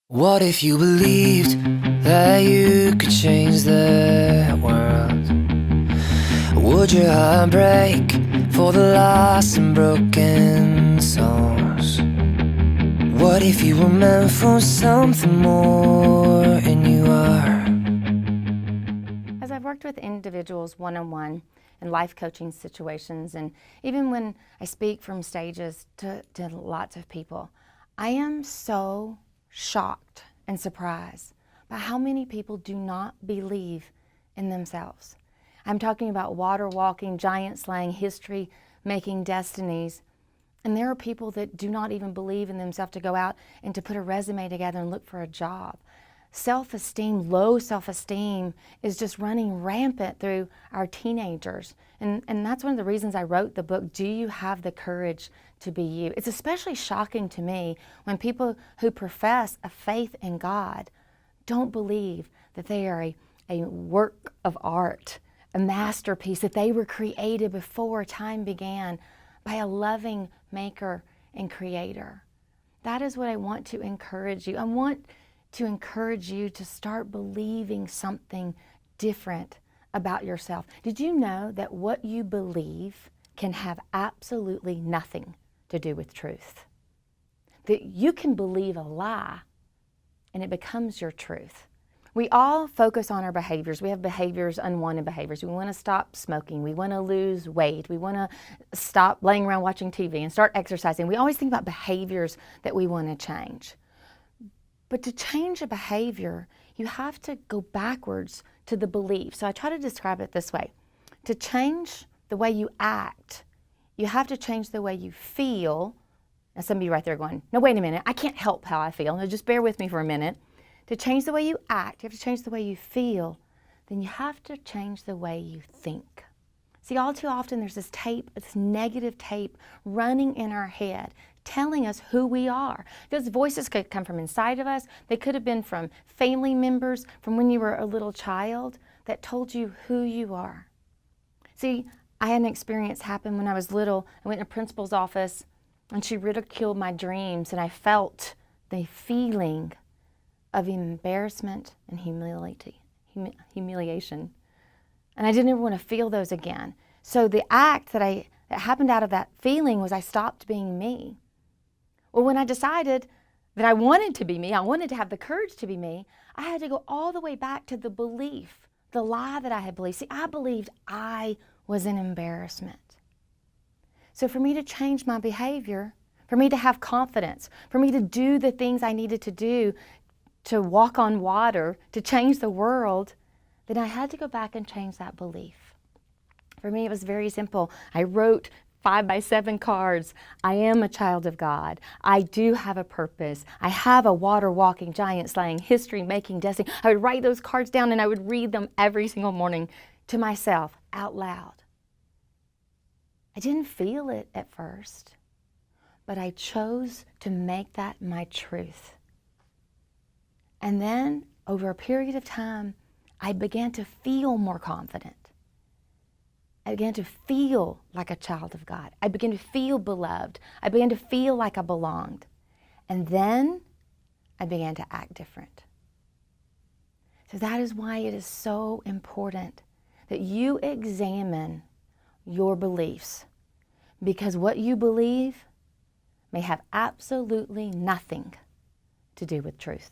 What if you believed that you could change the world? Would your heart break for the lost and broken souls? What if you were meant for something more, and you are? As I've worked with individuals one-on-one in life coaching situations, and even when I speak from stages to lots of people, I am so shocked and surprised by how many people do not believe in themselves. I'm talking about water walking, giant slaying, history making destinies. And there are people that do not even believe in themselves to go out and to put a resume together and look for a job. Self-esteem, low self-esteem is just running rampant through our teenagers. And that's one of the reasons I wrote the book, Do You Have the Courage to Be You? It's especially shocking to me when people who profess a faith in God don't believe that they are a work of art, a masterpiece, that they were created before time began by a loving maker and creator. That is what I want to encourage you. I want to encourage you to start believing something different about yourself. Did you know that what you believe can have absolutely nothing to do with truth? That you can believe a lie and it becomes your truth. We all focus on our behaviors. We have behaviors, unwanted behaviors. We want to stop smoking. We want to lose weight. We want to stop laying around watching TV and start exercising. We always think about behaviors that we want to change. But to change a behavior, you have to go backwards to the belief. So I try to describe it this way. To change the way you act, you have to change the way you feel. Now some of you right there going, no, wait a minute, I can't help how I feel. Now just bear with me for a minute. To change the way you act, you have to change the way you feel. Then you have to change the way you think. See, all too often there's this tape, this negative tape running in our head, telling us who we are. Those voices could come from inside of us. They could have been from family members, from when you were a little child, that told you who you are. See, I had an experience happen when I was little. I went in a principal's office and she ridiculed my dreams, and I felt the feeling of embarrassment and humiliation. And I didn't ever want to feel those again. So the act that happened out of that feeling was I stopped being me. Well, when I decided that I wanted to be me, I wanted to have the courage to be me, I had to go all the way back to the belief, the lie that I had believed. See, I believed I was an embarrassment. So for me to change my behavior, for me to have confidence, for me to do the things I needed to do, to walk on water, to change the world, then I had to go back and change that belief. For me, it was very simple. I wrote 5x7 cards. I am a child of God. I do have a purpose. I have a water walking, giant slaying, history making destiny. I would write those cards down and I would read them every single morning to myself out loud. I didn't feel it at first, but I chose to make that my truth. And then over a period of time, I began to feel more confident. I began to feel like a child of God. I began to feel beloved. I began to feel like I belonged. And then I began to act different. So that is why it is so important that you examine your beliefs, because what you believe may have absolutely nothing to do with truth.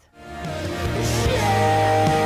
Yeah.